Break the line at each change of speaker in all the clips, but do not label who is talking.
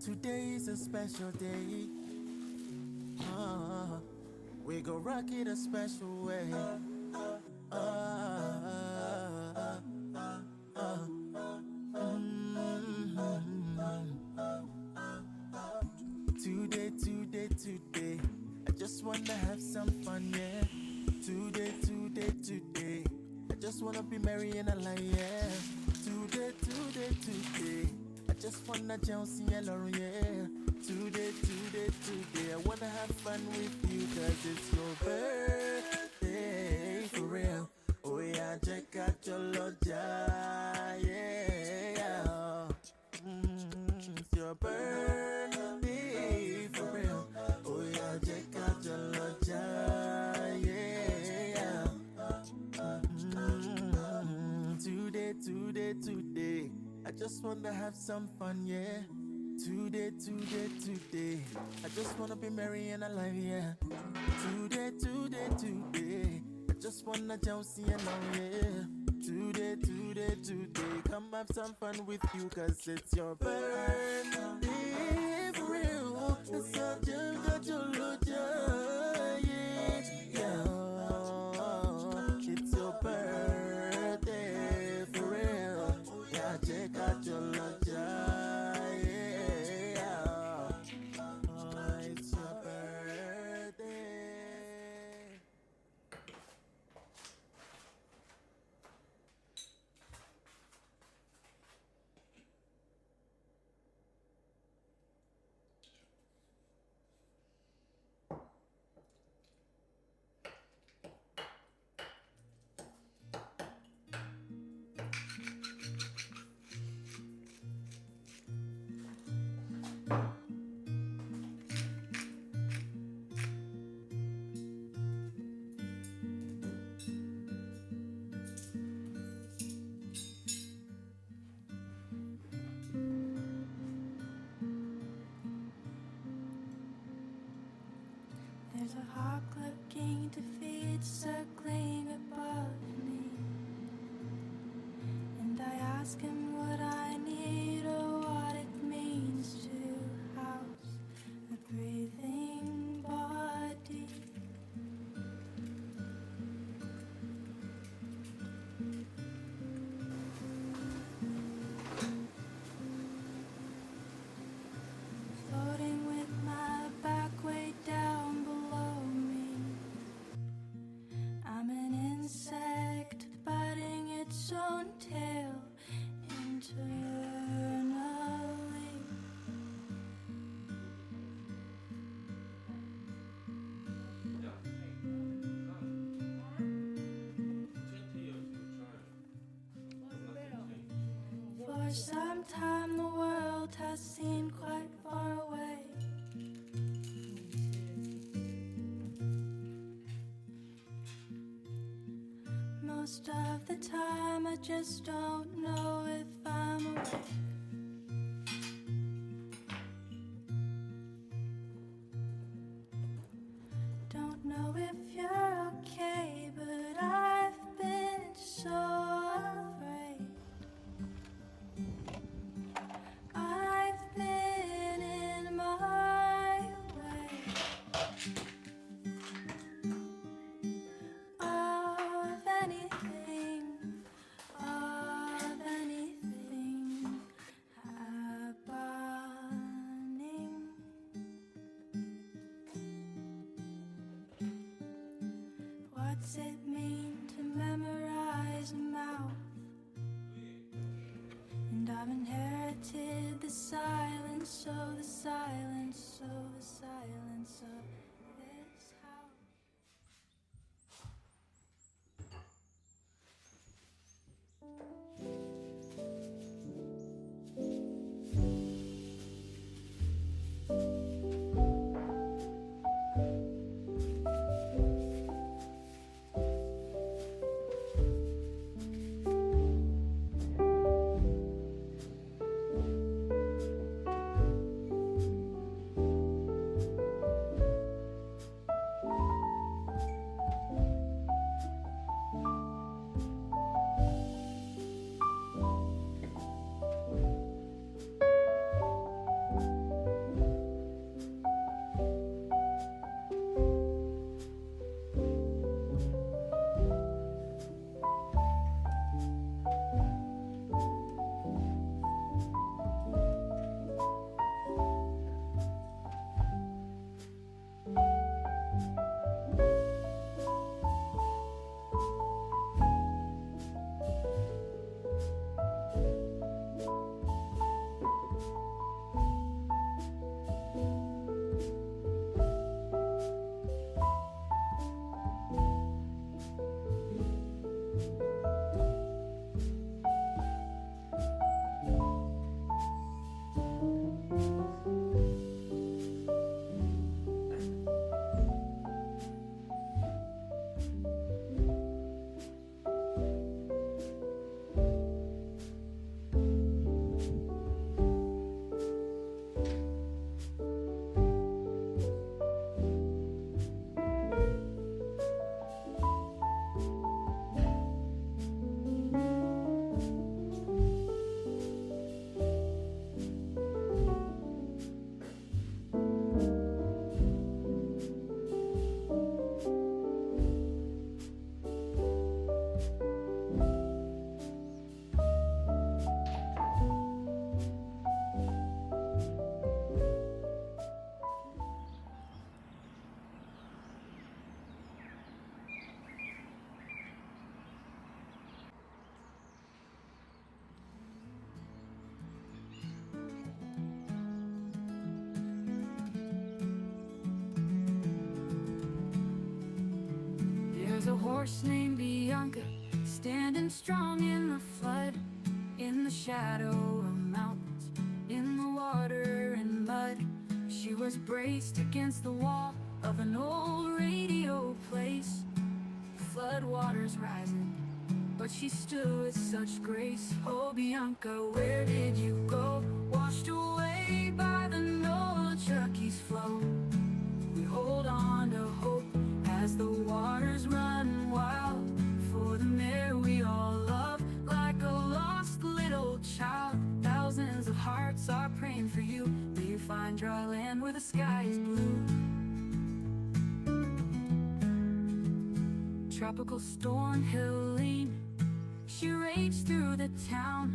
Today is a special day. We go rock it a special way. Today. I just wanna have some fun, yeah. Today. I just wanna be merry and alive, yeah. Today. I just wanna jounce and Lauren, yeah. Today. I wanna have fun with you, cause it's your birthday, for real. Oh yeah, check out your loja, yeah. It's your birthday, for real. Oh yeah, check out your loja, yeah. Today. I just wanna have some fun, yeah. Today. I just wanna be merry and alive, yeah. Today. I just wanna jousy and now, yeah. Today. Come have some fun with you, cause it's your birthday, for real. It's such a got your loja, yeah. It's your birthday, for real. Yeah, check out your loja, yeah. It's your birthday.
There's a hawk looking to feed, circling above me. And I ask him what I need or what it means to house a breathing body. Floating with my back way down below me. I'm an insect biting its own tail internally. For some time the world has seemed quite far away. Most of the time I just don't know if I'm awake. Don't know if you're okay, but I've been so afraid. I've been in my way of anything happening. What's it mean to memorize a mouth? And I've inherited the silence of this house. horse named Bianca, standing strong in the flood, in the shadow of mountains, in the water and mud. She was braced against the wall of an old radio place, flood waters rising, but she stood with such grace. Oh Bianca, where did you go? Washed away by the Nolichucky's flow. We hold on to hope as the waters run wild, for the mare we all love, like a lost little child. Thousands of hearts are praying for you. May you find dry land where the sky is blue. Tropical storm Helene, she raged through the town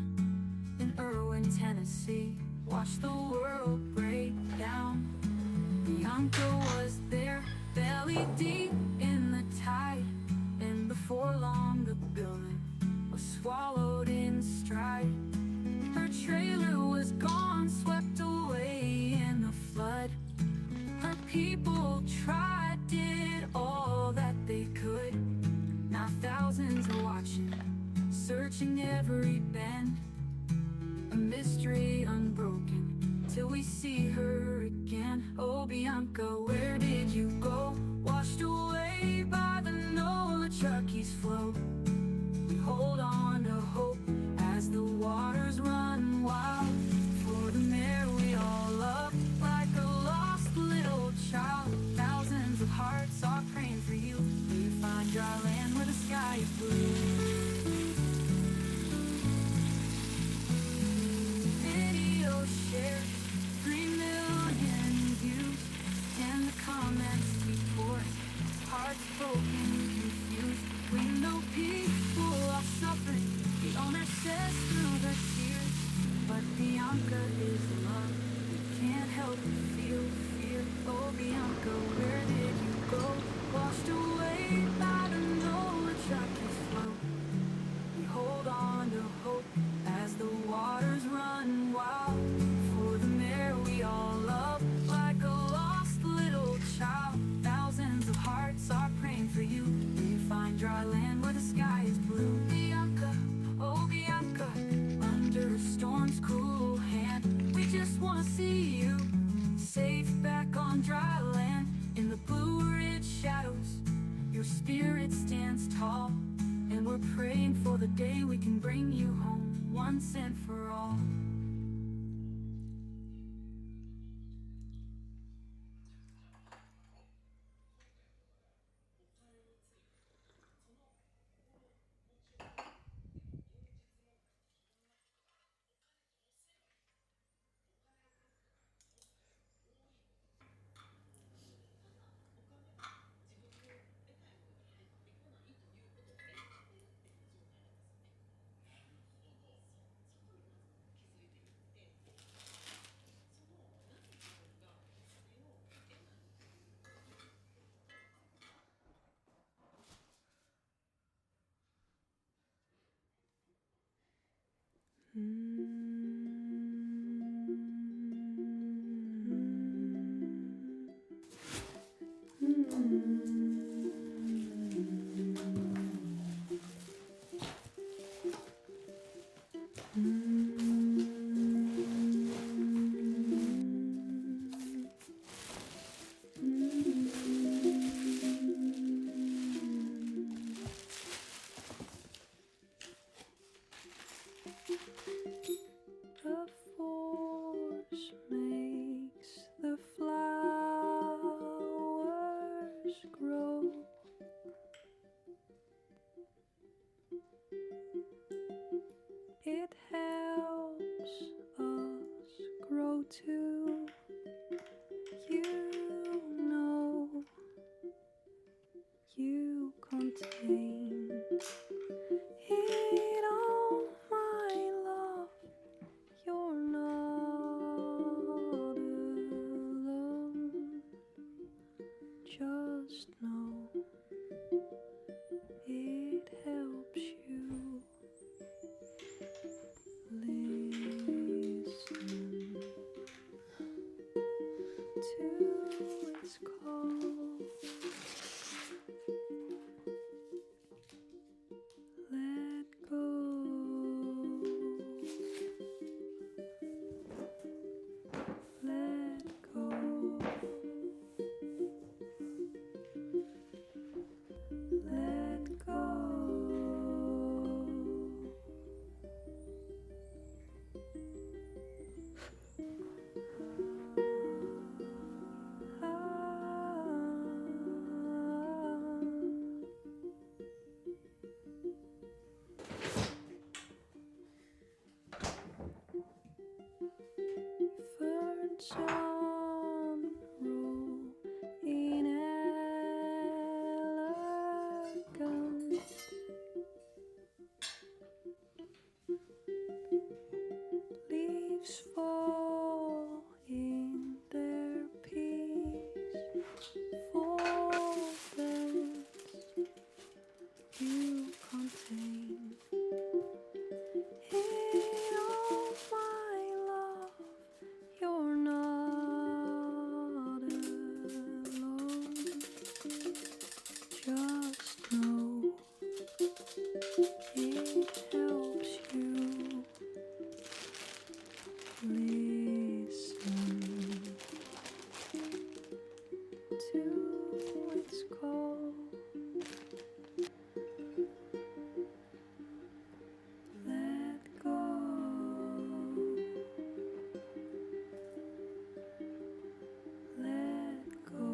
in Irwin, Tennessee. Watched the world break down. Bianca was there, belly deep in the tide, and before long the building was swallowed in stride. Her trailer was gone, swept away in the flood. Her people tried, did all that they could. Now thousands are watching, searching every bend, a mystery unbroken till we see her again. Oh Bianca, where did you go? Washed away by the Nolichucky's flow. We hold on to hope as the waters run wild, for the mare we all love, like a lost little child. Thousands of hearts are praying for you. May you find dry land where the sky is blue. Video shared, 3 million views, and the comments keep pouring. Hearts broken, confused. We know people are suffering. The owner says through the tears, but Bianca is love. We can't help but feel fear. Oh Bianca, where did you go? Washed away by the Nolichucky's flow. We hold on to hope as the waters run wild, for the mare we all love, like a lost little child. Thousands of hearts are praying for you. May you find dry land where the sky is blue. Bianca, oh Bianca, under a storm's cruel hand, we just wanna see you safe back on dry land. In the Blue Ridge shadows, your spirit stands tall, and we're praying for the day we can bring you home once and for all. The force makes the flowers grow. It helps us grow too. You know, you contain it all, my love. You're not alone. Just know it helps you. Listen to
sun rule in elegance. Leaves fall in their peaceful dance. You contain in all my love. You're not alone. Just know it helps you listen to its call. Let go. Let go.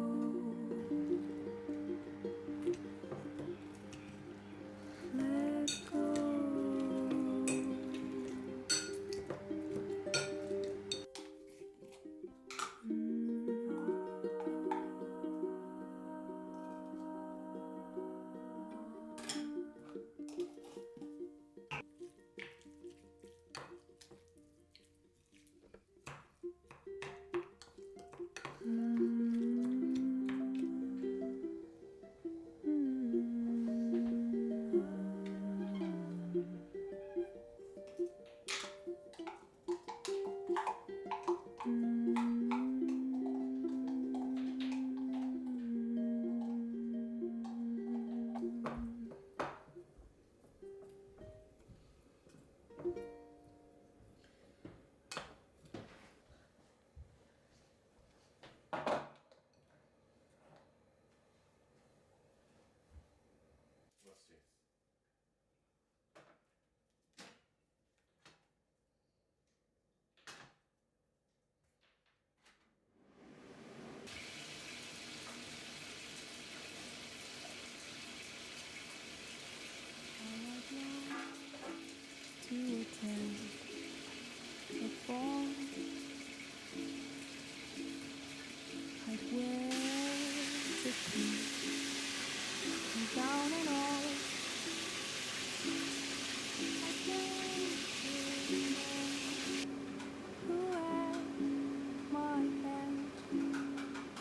Let go.
What's this?
To attend the ball, I'd wear the pink and gown and all. I'd make it known who had my hand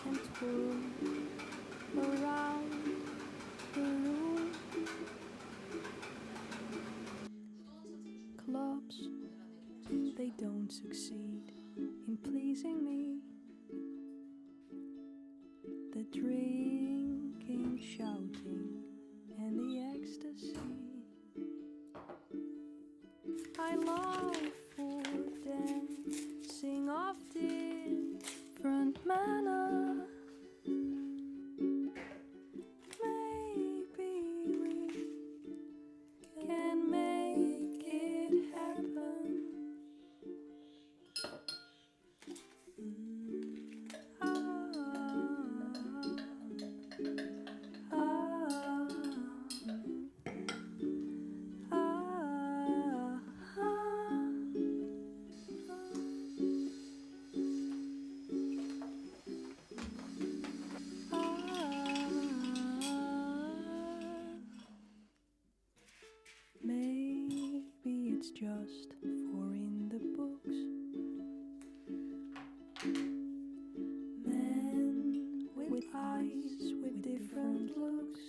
and twirl around the room. Clubs, they don't succeed in pleasing me. The drinking, shouting, and the ecstasy. I long for dancing of different manner. Maybe we can make it happen. Maybe it's just for in the books. Men with eyes with different looks,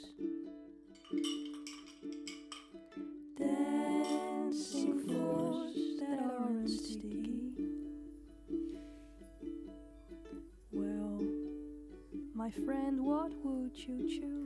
dancing floors that aren't sticky. Well, my friend, what would you choose?